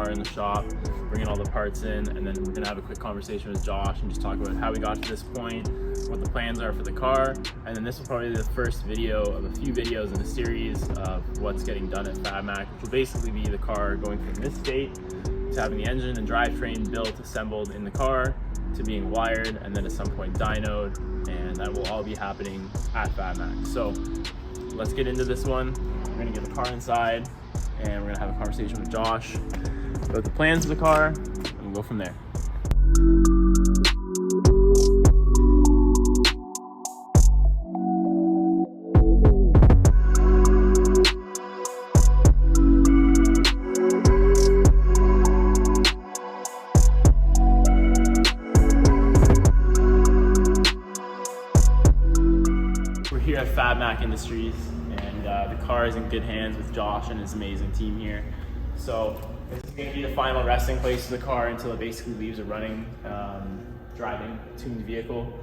car in the shop, bringing all the parts in, and then we're gonna have a quick conversation with Josh and just talk about how we got to this point, what the plans are for the car, and then this will probably be the first video of a few videos in a series of what's getting done at FabMac, which will basically be the car going from this state to having the engine and drivetrain built, assembled in the car, to being wired, and then at some point dynoed, and that will all be happening at FabMac. So let's get into this one. We're gonna get the car inside, and we're gonna have a conversation with Josh about the plans of the car, and we'll go from there. We're here at FabMac Industries, and the car is in good hands with Josh and his amazing team here. So this is going to be the final resting place for the car until it basically leaves a running, driving, tuned vehicle.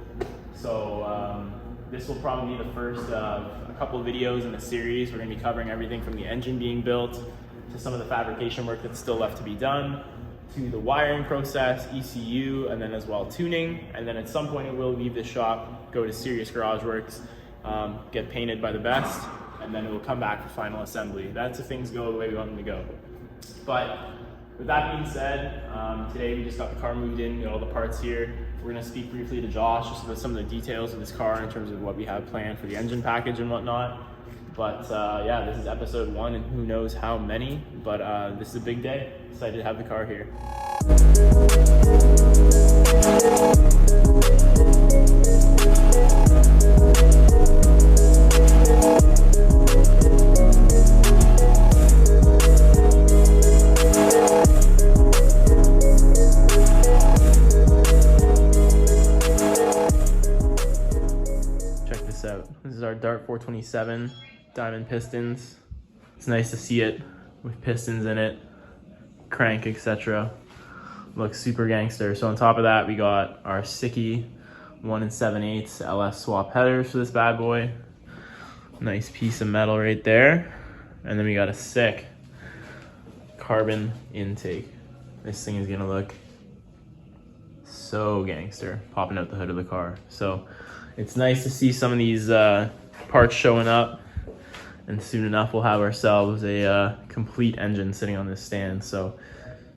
So this will probably be the first of a couple of videos in a series. We're going to be covering everything from the engine being built to some of the fabrication work that's still left to be done, to the wiring process, ECU, and then as well tuning. And then at some point it will leave the shop, go to Serious Garage Works, get painted by the best, and then it will come back for final assembly. That's if things go the way we want them to go. But with that being said, today we just got the car moved in, got all the parts here. We're gonna speak briefly to Josh just about some of the details of this car in terms of what we have planned for the engine package and whatnot. But yeah, this is episode 1 and who knows how many, but this is a big day. Excited to have the car here. This is our Dart 427 diamond pistons. It's nice to see it with pistons in it, crank, etc. Looks super gangster. So on top of that, we got our Sicky 1 7/8 LS swap headers for this bad boy. Nice piece of metal right there. And then we got a sick carbon intake. This thing is gonna look so gangster popping out the hood of the car. So it's nice to see some of these parts showing up, and soon enough we'll have ourselves a complete engine sitting on this stand. So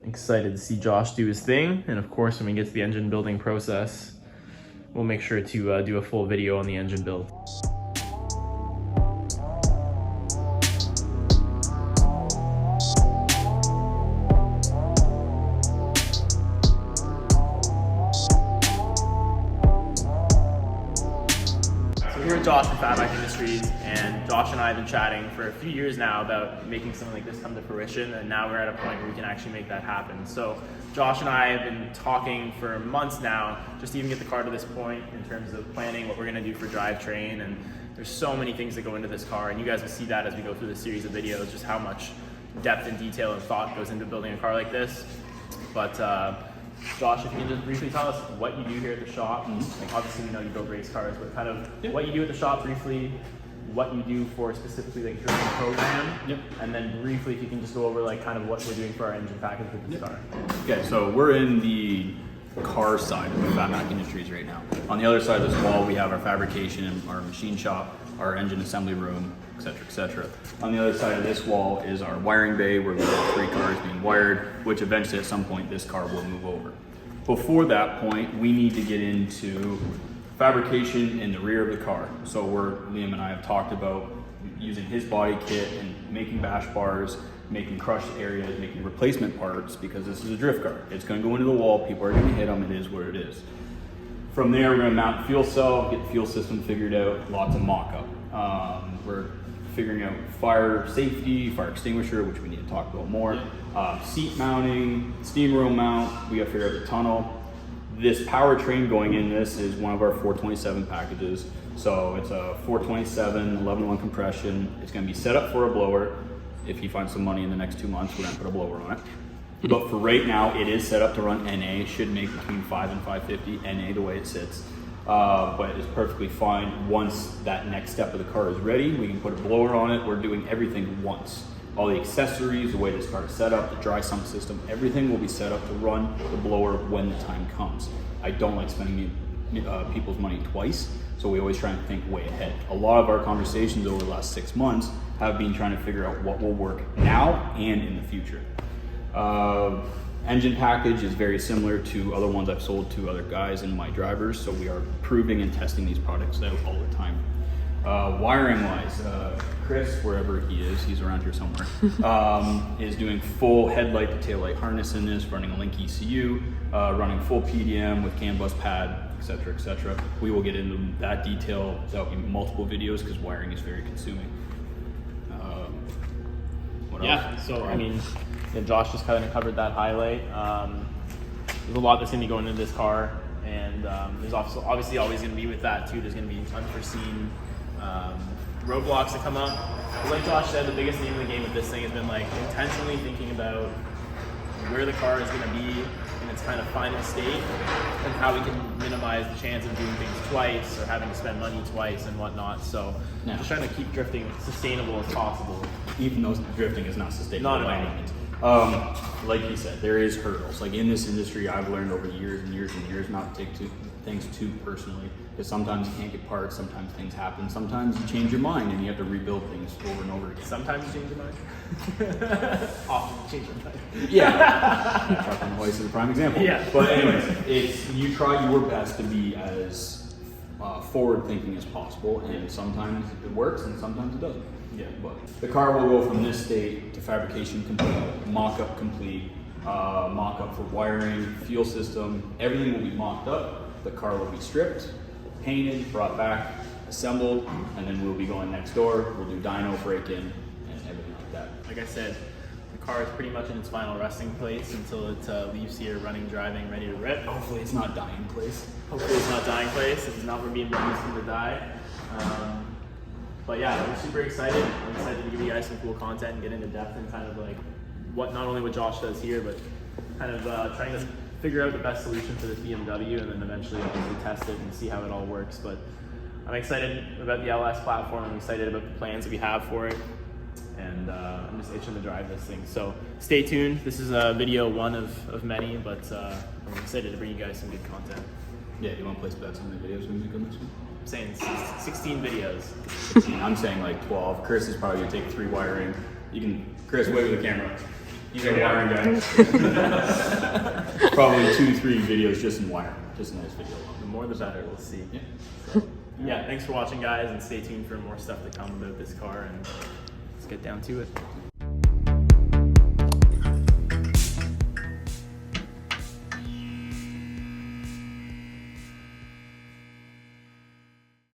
excited to see Josh do his thing, and of course when we get to the engine building process, we'll make sure to do a full video on the engine build. We're with Josh from FabMac Industries, and Josh and I have been chatting for a few years now about making something like this come to fruition, and now we're at a point where we can actually make that happen. So Josh and I have been talking for months now just to even get the car to this point in terms of planning what we're going to do for drivetrain, and there's so many things that go into this car, and you guys will see that as we go through this series of videos, just how much depth and detail and thought goes into building a car like this. But Josh, if you can just briefly tell us what you do here at the shop. Like obviously we know you build race cars, but kind of what you do at the shop briefly, what you do for specifically like during the program, and then briefly if you can just go over like kind of what we're doing for our engine package with this car. Okay, so we're in the car side of FabMac Industries right now. On the other side of this wall we have our fabrication and our machine shop, our engine assembly room, etc., etc. On the other side of this wall is our wiring bay where we have 3 cars being wired, which eventually at some point this car will move over. Before that point, we need to get into fabrication in the rear of the car. So Liam and I have talked about using his body kit and making bash bars, making crushed areas, making replacement parts, because this is a drift car. It's going to go into the wall, people are going to hit them, it is what it is. From there, we're going to mount the fuel cell, get the fuel system figured out, lots of mock-up. We're figuring out fire safety, fire extinguisher, which we need to talk about more, seat mounting, steam room mount, we got to figure out the tunnel. This powertrain going in this is one of our 427 packages. So it's a 427, 11-1 compression. It's going to be set up for a blower. If he finds some money in the next 2 months, we're going to put a blower on it. But for right now, it is set up to run NA. It should make between 5 and 550 NA the way it sits. But it's perfectly fine. Once that next step of the car is ready, we can put a blower on it. We're doing everything once. all the accessories, the way this car is set up, the dry sump system, everything will be set up to run the blower when the time comes. I don't like spending people's money twice, so we always try and think way ahead. A lot of our conversations over the last 6 months have been trying to figure out what will work now and in the future. Engine package is very similar to other ones I've sold to other guys and my drivers, so we are proving and testing these products out all the time. Wiring wise, Chris, wherever he is, he's around here somewhere, is doing full headlight to taillight harness in this, running a Link ECU, running full PDM with CAN bus pad, etc., etc. We will get into that detail in multiple videos because wiring is very consuming. What else? So I mean, Josh just kind of covered that highlight. There's a lot that's going to be going into this car, and there's also obviously always going to be with that too. There's going to be unforeseen roadblocks that come up. But like Josh said, the biggest name of the game with this thing has been like intentionally thinking about where the car is going to be in its kind of final state, and how we can minimize the chance of doing things twice or having to spend money twice and whatnot. So just trying to keep drifting sustainable as possible. Even though drifting is not sustainable Not by at all. any means. Like you said, there is hurdles. Like in this industry, I've learned over years and years and years not to take things too personally. Because sometimes you can't get parts, sometimes things happen, sometimes you change your mind and you have to rebuild things over and over again. Sometimes you change your mind. Often you change your mind. Yeah. Truck and Hoist is a prime example. Yeah. But anyways, you try your best to be as forward thinking as possible, and sometimes it works and sometimes it doesn't. Yeah. But the car will go from this state to fabrication complete, mock-up complete, mock-up for wiring, fuel system, everything will be mocked up. The car will be stripped, painted, brought back, assembled, and then we'll be going next door. We'll do dyno break-in and everything like that. Like I said, the car is pretty much in its final resting place until it leaves here running, driving, ready to rip. Hopefully it's not dying place. Hopefully it's not dying place. This is not where BMW is going to die. But yeah, I'm super excited. I'm excited to give you guys some cool content and get into depth and kind of like not only what Josh does here, but kind of trying to figure out the best solution for this BMW and then eventually obviously test it and see how it all works. But I'm excited about the LS platform. I'm excited about the plans that we have for it. And I'm just itching to drive this thing. So stay tuned. This is video one of many, but I'm excited to bring you guys some good content. Yeah, you want to place bets on the videos we make on this one? I'm saying 16 videos. I'm saying like 12. Chris is probably gonna take 3 wiring. You can, Chris, wave with the camera. He's a wiring guy. Probably 2 to 3 videos just in wiring. Just a nice video. The more the better, we'll see. Yeah. So, yeah, thanks for watching guys, and stay tuned for more stuff to come about this car, and let's get down to it.